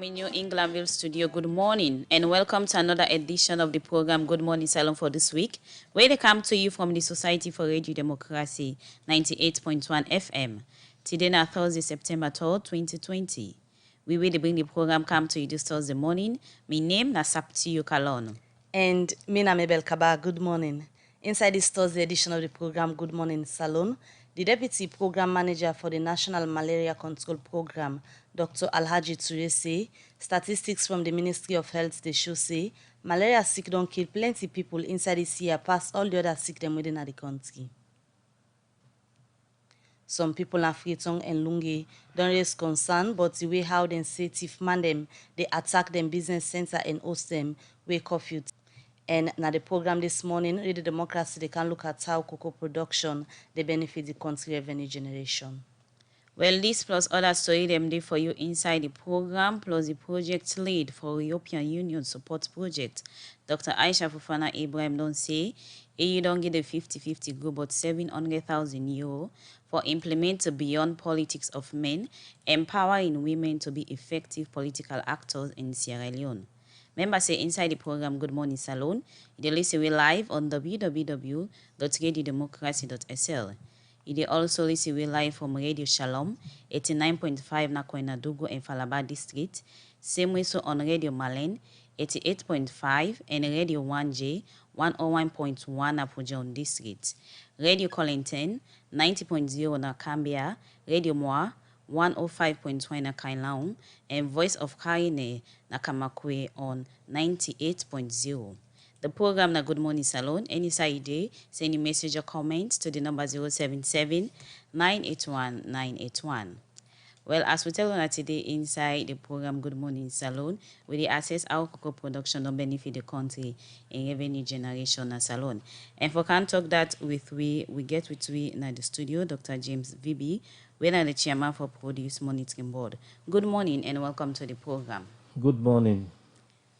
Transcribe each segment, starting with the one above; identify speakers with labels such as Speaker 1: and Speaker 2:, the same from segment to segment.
Speaker 1: from in New Englandville studio, good morning and welcome to another edition of the program Good Morning Salon for this week, where they come to you from the Society for Radio Democracy 98.1 FM. Today now Thursday, September 3rd, 2020. We will bring the program come to you this Thursday morning. My name is Saptiyo Salon.
Speaker 2: And Mina Mabel Kaba, good morning. Inside this Thursday edition of the program Good Morning Salon, the Deputy Program Manager for the National Malaria Control Program, Dr. Alhaji Ture, say, statistics from the Ministry of Health, they show say, malaria sick don't kill plenty people inside this year past all the other sick them within the country. Some people in Freetown and Lungi don't raise concern, but the way how they say thief man them, they attack them business center and host them, wake curfew. And now the program this morning, Radio Democracy, they can look at how cocoa production, they benefit the country revenue generation.
Speaker 1: Well, this plus other story them day for you inside the program, plus the project lead for European Union support project. Dr. Aisha Fufana Ibrahim don't say, you don't get the 50-50 group, but 700,000 euro for implement beyond politics of men, empowering women to be effective political actors in Sierra Leone. Members say inside the program Good Morning Salon, they listen we live on www.radiodemocracy.sl. They also listen we live from Radio Salon 89.5 na Koinadugu and Falaba District, same way so on Radio Malen 88.5 and Radio 1J 101.1 na Pujon District, Radio Collington 90.0 na Cambia, Radio Moa 105.1 na Kainlaum, and Voice of Kaine na Kamakwe on 98.0. The program na Good Morning Salon, any side day, send a message or comment to the number 077-981-981. Well, as we tell you today inside the program Good Morning Salon, we assess how cocoa production will benefit the country in revenue generation and salon. And for can talk that with we get with we in the studio, Dr. James VB, we are the chairman for Produce Monitoring Board. Good morning and welcome to the program.
Speaker 3: Good morning.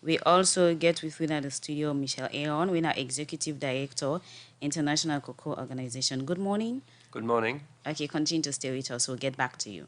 Speaker 1: We also get with in the studio Michelle Aaron, we are executive director, International Cocoa Organization. Good morning.
Speaker 4: Good morning.
Speaker 1: Okay, continue to stay with us. We'll get back to you.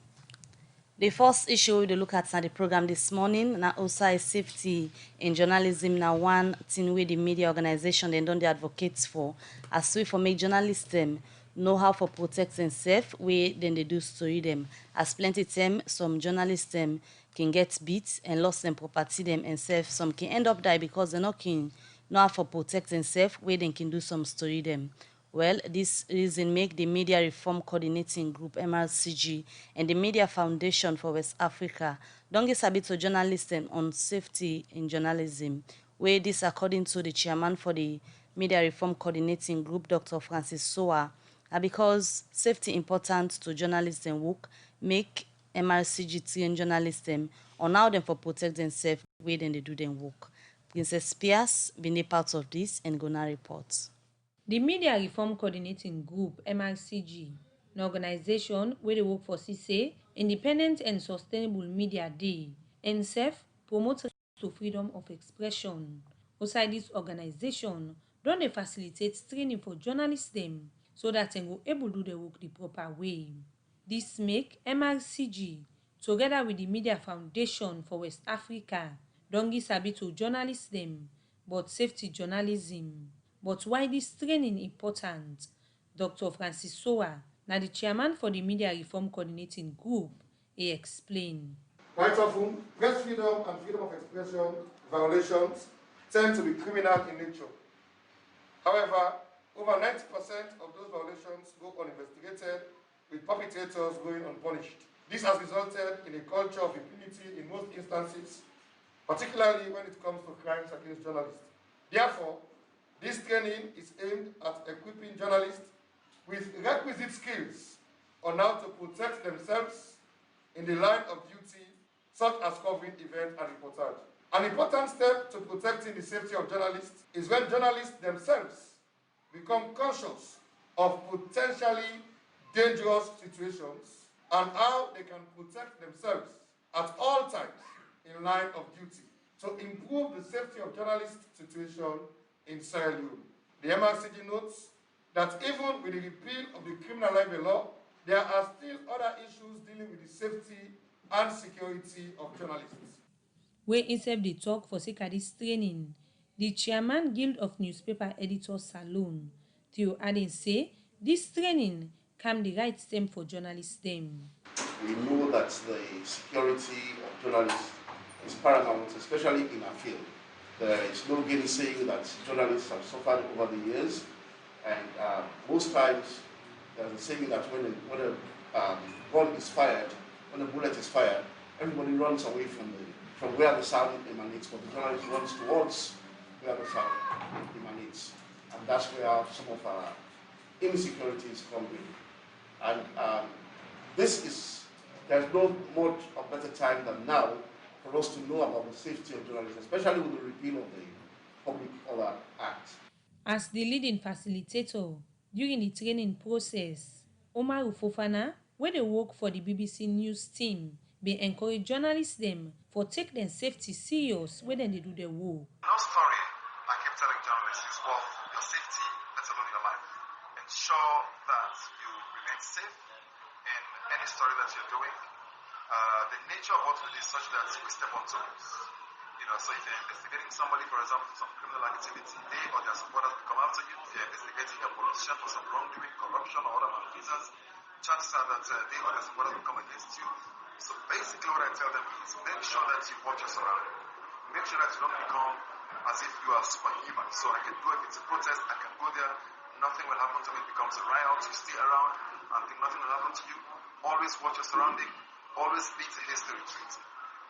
Speaker 2: The first issue we look at the program this morning, now also is safety in journalism. Now one thing with the media organization they don't advocate for, as we for make journalists them know how for protect themselves, we then they do story them. As plenty time some journalists them can get beat and lost them property them and self. Some can end up die because they're not can know how for protect themselves, where they can do some story them. Well, this reason make the Media Reform Coordinating Group, MRCG, and the Media Foundation for West Africa don't get a bit of journalists on safety in journalism, where this according to the chairman for the Media Reform Coordinating Group, Dr. Francis Soa, because safety important to journalists and work, make MRCG train journalists on how them for protect themselves, where then they do them work. Princess Spears been a part of this and gonna report.
Speaker 5: The Media Reform Coordinating Group, MRCG, an organization where they work for CISA, Independent and Sustainable Media Day, and promotes to freedom of expression. Outside this organization, don't they facilitate training for journalists them so that they will able to do their work the proper way. This make MRCG, together with the Media Foundation for West Africa, don't give sabi to journalists them, but safety journalism. But why this training important? Dr. Francis Soa, now the chairman for the Media Reform Coordinating Group, he explained.
Speaker 6: Quite often, press freedom and freedom of expression violations tend to be criminal in nature. However, over 90% of those violations go uninvestigated, with perpetrators going unpunished. This has resulted in a culture of impunity in most instances, particularly when it comes to crimes against journalists. Therefore, this training is aimed at equipping journalists with requisite skills on how to protect themselves in the line of duty, such as covering events and reportage. An important step to protecting the safety of journalists is when journalists themselves become conscious of potentially dangerous situations and how they can protect themselves at all times in line of duty to improve the safety of journalists' situation in Sierra Leone. The MRCG notes that even with the repeal of the criminal libel law, there are still other issues dealing with the safety and security of journalists.
Speaker 5: wey himself dey tok for sake of dis training. The chairman Guild of Newspaper Editors Salon, Theo Aden, say dis training calm the right time for journalists dem.
Speaker 3: We know that the security of journalists is paramount, especially in our field. There is no gainsaying that journalists have suffered over the years, and most times there's a saying that when a gun is fired, when a bullet is fired, everybody runs away from where the sound emanates, but the journalist runs towards where the sound emanates. And that's where some of our insecurities come in. And there's no much of better time than now for us to know about the safety of journalists, especially with the repeal of the Public Order Act.
Speaker 5: As the leading facilitator during the training process, Omar Fofana, wey dey work for the BBC News team, bin encourage journalists dem for take dem safety serious when dem dey do their work.
Speaker 4: No story I keep telling journalists is worth your safety, let alone your life. Ensure that you remain safe in any story that you're doing. The nature of what we do is such that we step on toes. So if you're investigating somebody, for example, for some criminal activity, they or their supporters will come after you. If you're investigating a politician for some wrongdoing, corruption, or other malfeasance, chances are that they or their supporters will come against you. So basically what I tell them is make sure that you watch your surroundings. Make sure that you don't become as if you are superhuman. So I can go, if it's a protest, I can go there, nothing will happen to me, it becomes a riot, you stay around and think nothing will happen to you. Always watch your surrounding, always lead to haste retreat.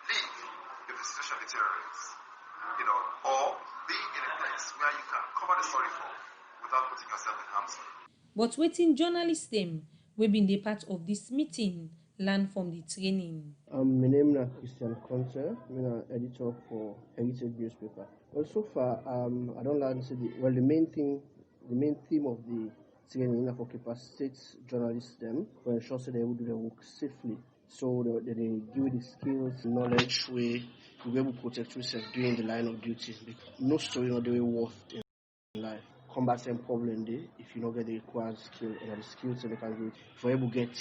Speaker 4: Leave if the situation deteriorates, or be in a place where you can cover the story for without putting yourself in harm's way.
Speaker 5: But wetin journalists dem wey bin dey part of dis meeting learn from the training.
Speaker 7: My name is Christian Conte. I'm an editor for Heritage newspaper. Well, so far, I don't learn to say the main theme of the training is for capacitate journalists them to ensure that they will do their work safely. So they give the skills, knowledge, way to be able to protect yourself during the line of duty. No story not the way worth in life. Combat some problem there if you don't get the required skill and the skills and they can do it. For able to get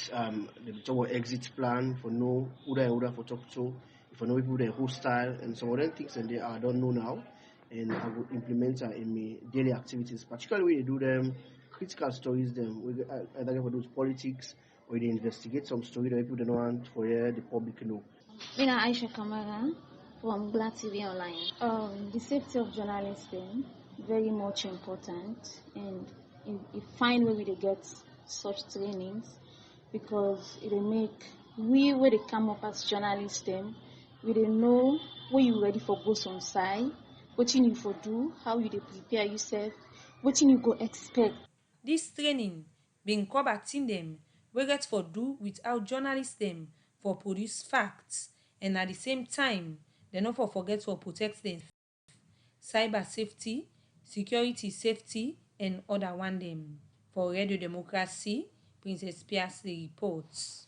Speaker 7: the talk exit plan, for know who they for talk to, if I know people they hostile and some other things and I don't know now, and I will implement in my daily activities, particularly when you do them critical stories. Them we either for those politics or they investigate some story that people don't want for the public know.
Speaker 8: I'm Aisha Kamara from Glad TV Online. The safety of journalists very much important, and it fine way we dey get such trainings because it make we where they come up as journalists them, we dey know where you ready for go on side, what you need for do, how you dey prepare yourself, what you go expect.
Speaker 5: This training bin cover thing dem wey get for do with how journalists dem for produce facts, and at the same time dem no for forget for protect dem cyber safety, security safety and other one dem. For Radio Democracy, Princess Piasley reports.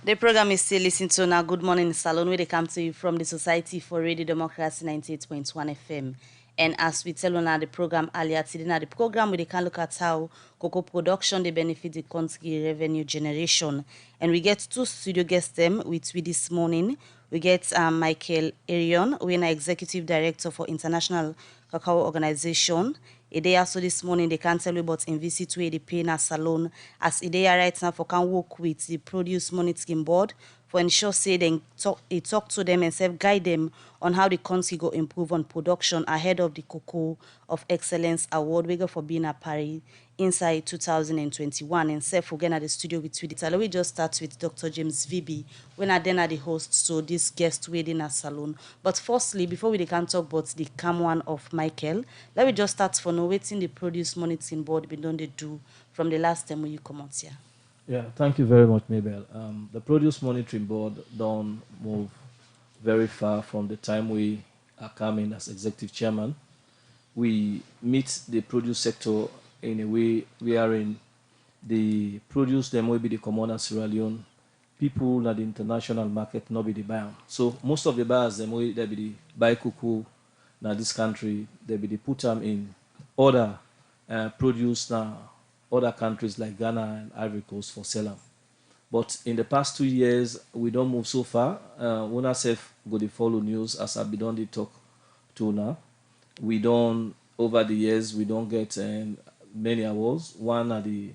Speaker 2: The program is still listening to now. Good morning, Salon, where they come to you from the Society for Radio Democracy 98.1 FM. And as we tell on the program earlier today, now the program where they can look at how cocoa production they benefit the country revenue generation. And we get two studio guests them with we this morning. We get Michael Arion, who is an executive director for International Cacao Organization. A day also this morning, they can tell you about in visit where they pay in a salon. As a day right now, for can work with the Produce Monitoring Board for ensure say they talk to them and self guide them on how the country go improve on production ahead of the Cocoa of Excellence Award we go for being at Paris inside 2021. And self again at the studio with it. We just start with Dr. James VB when I then at the host, so this guest waiting at Salon. But firstly, before we can talk about the calm one of Michael, let me just start for no waiting the Produce Monitoring Board been done they do from the last time when you come out here.
Speaker 9: Yeah, thank you very much, Mabel. The Produce Monitoring Board don't move very far from the time we are coming as executive chairman. We meet the produce sector in a way wherein the produce them will be the common Sierra Leone, people at the international market not be the buyer. So most of the buyers them will they be the buy cocoa now this country, they be the put them in other produce now other countries like Ghana and Ivory Coast for selling. But in the past 2 years, we don't move so far. Una self go to follow news as I be done the talk to now. We don't, over the years, we don't get many awards. One at the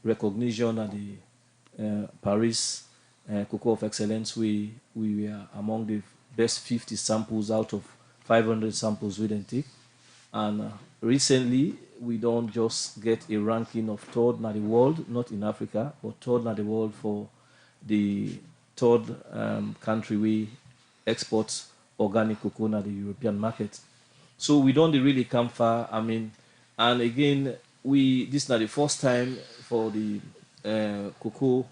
Speaker 9: recognition at the Paris Cocoa of Excellence. We were among the best 50 samples out of 500 samples we didn't take. And recently, we don't just get a ranking of third in the world, not in Africa, but third in the world for the third country we export organic cocoa in the European market. So we don't really come far. I mean, and again, this is not the first time for the cocoa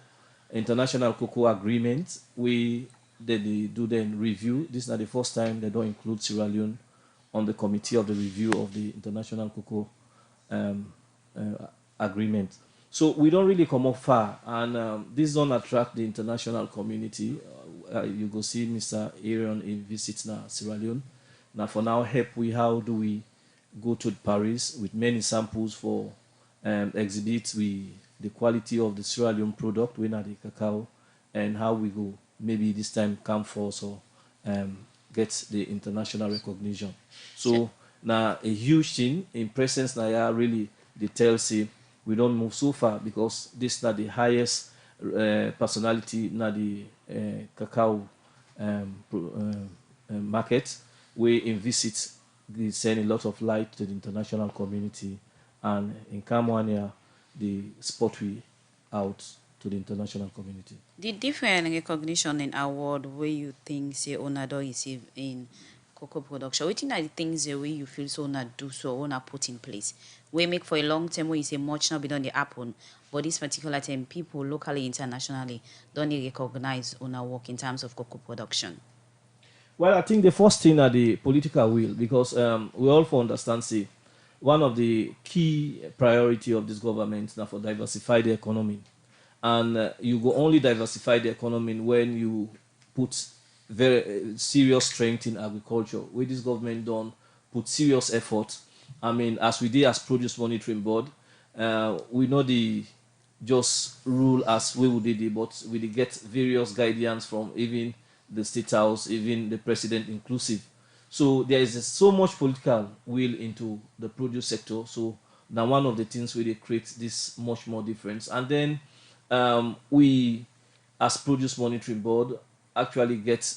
Speaker 9: international cocoa agreement. They do then review. This is not the first time they don't include Sierra Leone on the committee of the review of the international cocoa agreement. So we don't really come up far, and this don't attract the international community. You go see Mr. Aaron in visits now Sierra Leone. Now for now, help we how do we go to Paris with many samples for exhibit the quality of the Sierra Leone product, we know the cacao, and how we go maybe this time come for so get the international recognition. So now a huge thing in presence now really they tell say we don't move so far because this is not the highest personality na the cacao market. We in visit they send a lot of light to the international community, and in Kamwania the spot we out to the international community.
Speaker 1: The different recognition and award where you think say una don receive in cocoa production, wetin are the things the way you feel so una do so una put in place wey make for a long term where you say much now be done dey happen, but this particular time people locally internationally don dey recognize una work in terms of cocoa production?
Speaker 9: Well, I think the first thing are the political will, because we all for understand, say, one of the key priority of this government now for diversify the economy. And you go only diversify the economy when you put very serious strength in agriculture, where this government don't put serious effort. I mean, as we did as Produce Monitoring Board, we know the just rule as we would did it, but we did get various guidance from even the State House, even the President inclusive. So there is so much political will into the produce sector. So now one of the things where they create this much more difference. And then we, as Produce Monitoring Board, actually get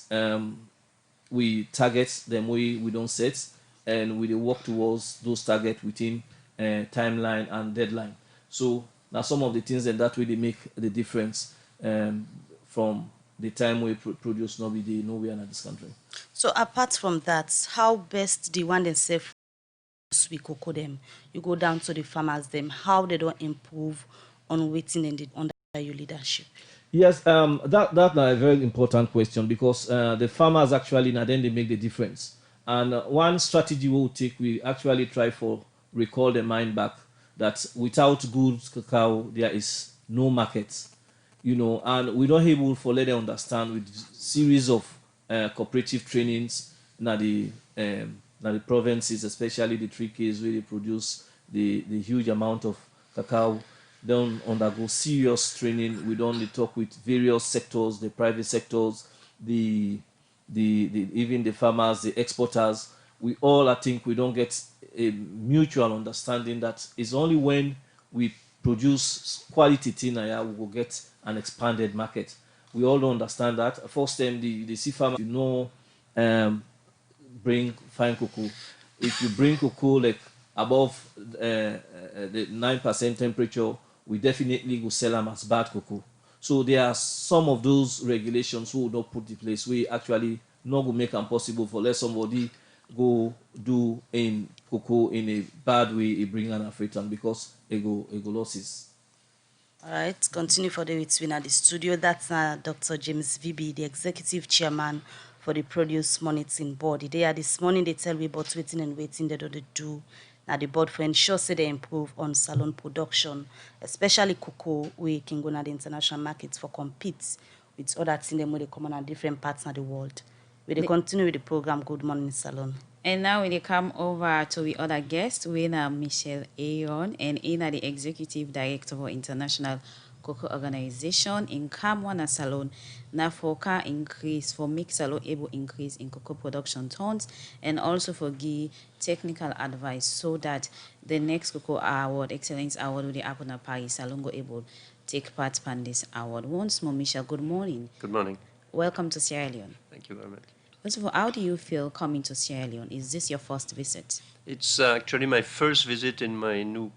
Speaker 9: we target them we don't set, and we work towards those targets within timeline and deadline. So now some of the things that really make the difference from the time we produce nowhere in this country.
Speaker 2: So apart from that, how best the one themselves we cocoa them? You go down to the farmers them, how they don't improve on waiting and under your leadership?
Speaker 9: Yes, that's a very important question, because the farmers actually now then they make the difference. And one strategy we'll take, we actually try for recall the mind back that without good cacao there is no market, and we don't able for let them understand with series of cooperative trainings na the provinces, especially the 3Ks where they produce the huge amount of cacao, don't undergo serious training. We don't talk with various sectors, the private sectors, the even the farmers, the exporters. We all, I think, we don't get a mutual understanding that it's only when we produce quality thing we will get an expanded market. We all don't understand that. First time the sea farmer, bring fine cocoa. If you bring cocoa like above the 9% temperature, we definitely go sell them as bad cocoa. So there are some of those regulations who will not put in place. We actually not go make them possible for let somebody go do in cocoa in a bad way, it bring an african because it go losses.
Speaker 2: All right, continue for the between at the studio. That's Dr. James VB, the executive chairman for the Produce Monitoring Board. They are this morning, they tell me about waiting and waiting, they don't do. Now the board for ensure say they improve on salon production, especially cocoa, we can go to the international markets for compete with other things where they come on different parts of the world. We they continue with the program Good Morning Salon.
Speaker 1: And now we come over to the other guest, we are Michelle Aaron, and Ina, the Executive Director for International cocoa organization in Kamwana Salon. Now for car increase, for make Salon able increase in cocoa production tons, and also for give technical advice so that the next cocoa award, excellence award will happen at Paris. Salon go able take part in this award. Once more, Michelle, good morning.
Speaker 10: Good morning.
Speaker 1: Welcome to Sierra Leone.
Speaker 10: Thank you very much.
Speaker 1: First of all, how do you feel coming to Sierra Leone? Is this your first visit?
Speaker 10: It's actually my first visit in my new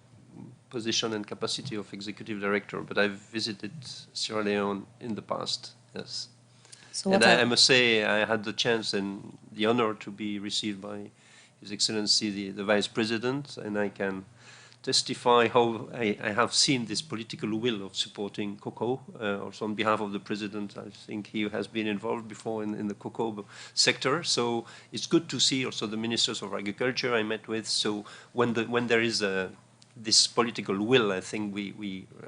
Speaker 10: position and capacity of executive director, but I've visited Sierra Leone in the past, yes.
Speaker 2: So
Speaker 10: and I must say I had the chance and the honor to be received by His Excellency the Vice President, and I can testify how I have seen this political will of supporting cocoa. Also on behalf of the President, I think he has been involved before in the cocoa sector. So it's good to see also the Ministers of Agriculture I met with. So when there is this political will, I think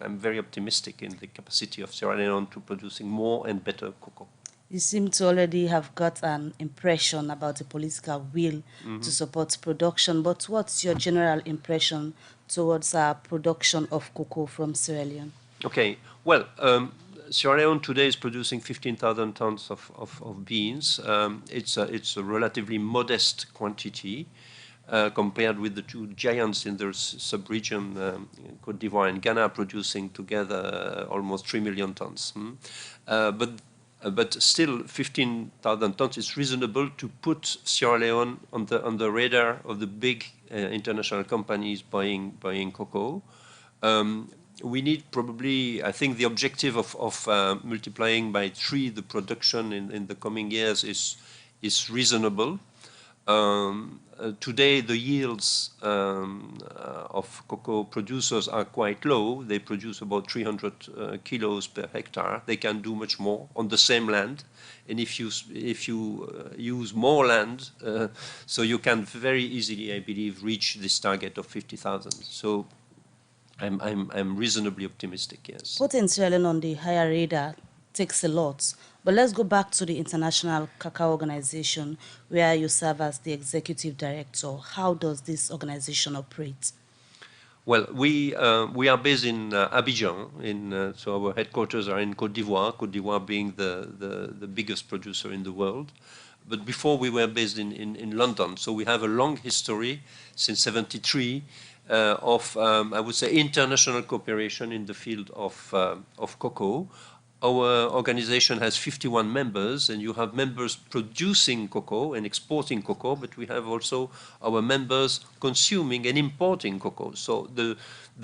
Speaker 10: I'm very optimistic in the capacity of Sierra Leone to producing more and better cocoa.
Speaker 2: You seem to already have got an impression about the political will to support production, but what's your general impression towards production of cocoa from Sierra Leone?
Speaker 10: Okay, well, Sierra Leone today is producing 15,000 tons of beans. It's a relatively modest quantity compared with the two giants in the sub-region, Côte d'Ivoire and Ghana, producing together almost 3 million tons. But still, 15,000 tons is reasonable to put Sierra Leone on the radar of the big international companies buying cocoa. We need probably, I think, the objective of multiplying by 3 the production in the coming years is reasonable. Today, the yields of cocoa producers are quite low. They produce about 300 kilos per hectare. They can do much more on the same land. And if you use more land, so you can very easily, I believe, reach this target of 50,000. So I'm reasonably optimistic, yes.
Speaker 2: Putting Sierra Leone on the higher radar takes a lot. But let's go back to the International Cacao Organization, where you serve as the executive director. How does this organization operate?
Speaker 10: Well, we are based in Abidjan, so our headquarters are in Côte d'Ivoire being the biggest producer in the world. But before we were based in London, so we have a long history since '73 of, I would say, international cooperation in the field of cocoa. Our organization has 51 members, and you have members producing cocoa and exporting cocoa, but we have also our members consuming and importing cocoa. So the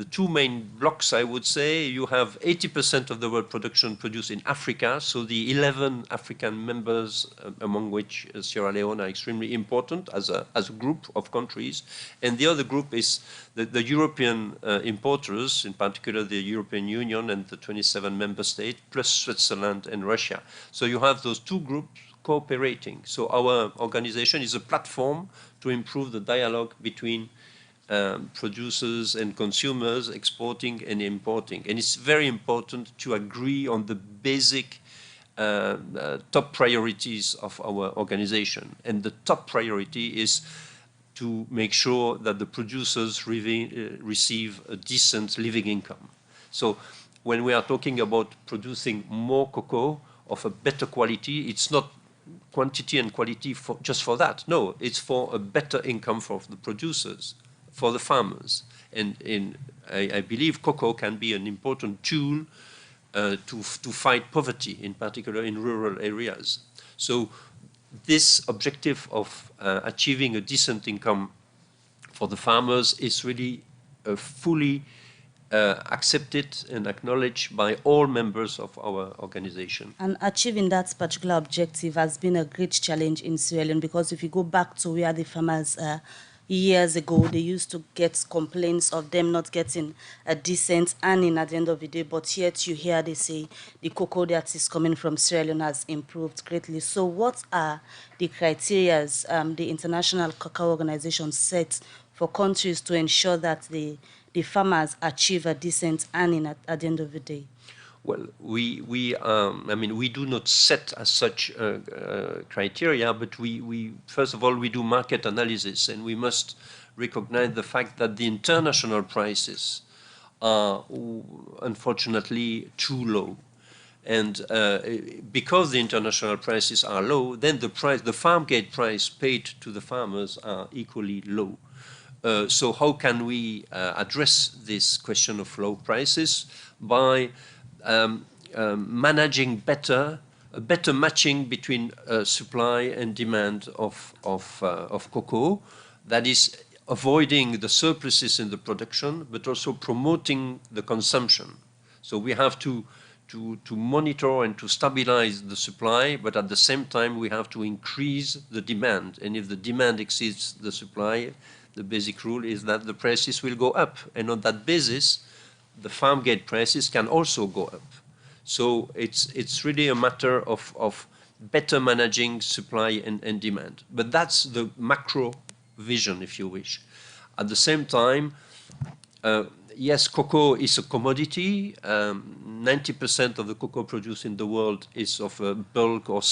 Speaker 10: two main blocks, I would say, you have 80% of the world production produced in Africa, so the 11 African members, among which Sierra Leone are extremely important as a group of countries, and the other group is the European importers, in particular the European Union and the 27 member states, plus Switzerland and Russia. So you have those two groups cooperating. So our organization is a platform to improve the dialogue between producers and consumers, exporting and importing. And it's very important to agree on the basic top priorities of our organization. And the top priority is to make sure that the producers receive a decent living income. So when we are talking about producing more cocoa of a better quality, it's not quantity and quality just for that. No, it's for a better income for the producers, for the farmers. And I believe cocoa can be an important tool to fight poverty, in particular in rural areas. So this objective of achieving a decent income for the farmers is really fully accepted and acknowledged by all members of our organization.
Speaker 2: And achieving that particular objective has been a great challenge in Sierra Leone, because if you go back to where the farmers years ago, they used to get complaints of them not getting a decent earning at the end of the day, but yet you hear they say the cocoa that is coming from Sierra Leone has improved greatly. So what are the criteria the International Cacao Organization set for countries to ensure that the farmers achieve a decent earning at the end of the day?
Speaker 10: Well, I mean, we do not set as such criteria, but we first of all, we do market analysis, and we must recognize the fact that the international prices are unfortunately too low. And because the international prices are low, then the farm gate price paid to the farmers are equally low. So how can we address this question of low prices? By managing better matching between supply and demand of cocoa. That is avoiding the surpluses in the production, but also promoting the consumption. So we have to monitor and to stabilize the supply, but at the same time we have to increase the demand. And if the demand exceeds the supply, the basic rule is that the prices will go up. And on that basis, the farm gate prices can also go up. So it's really a matter of better managing supply and demand. But that's the macro vision, if you wish. At the same time, yes, cocoa is a commodity. 90% of the cocoa produced in the world is of bulk or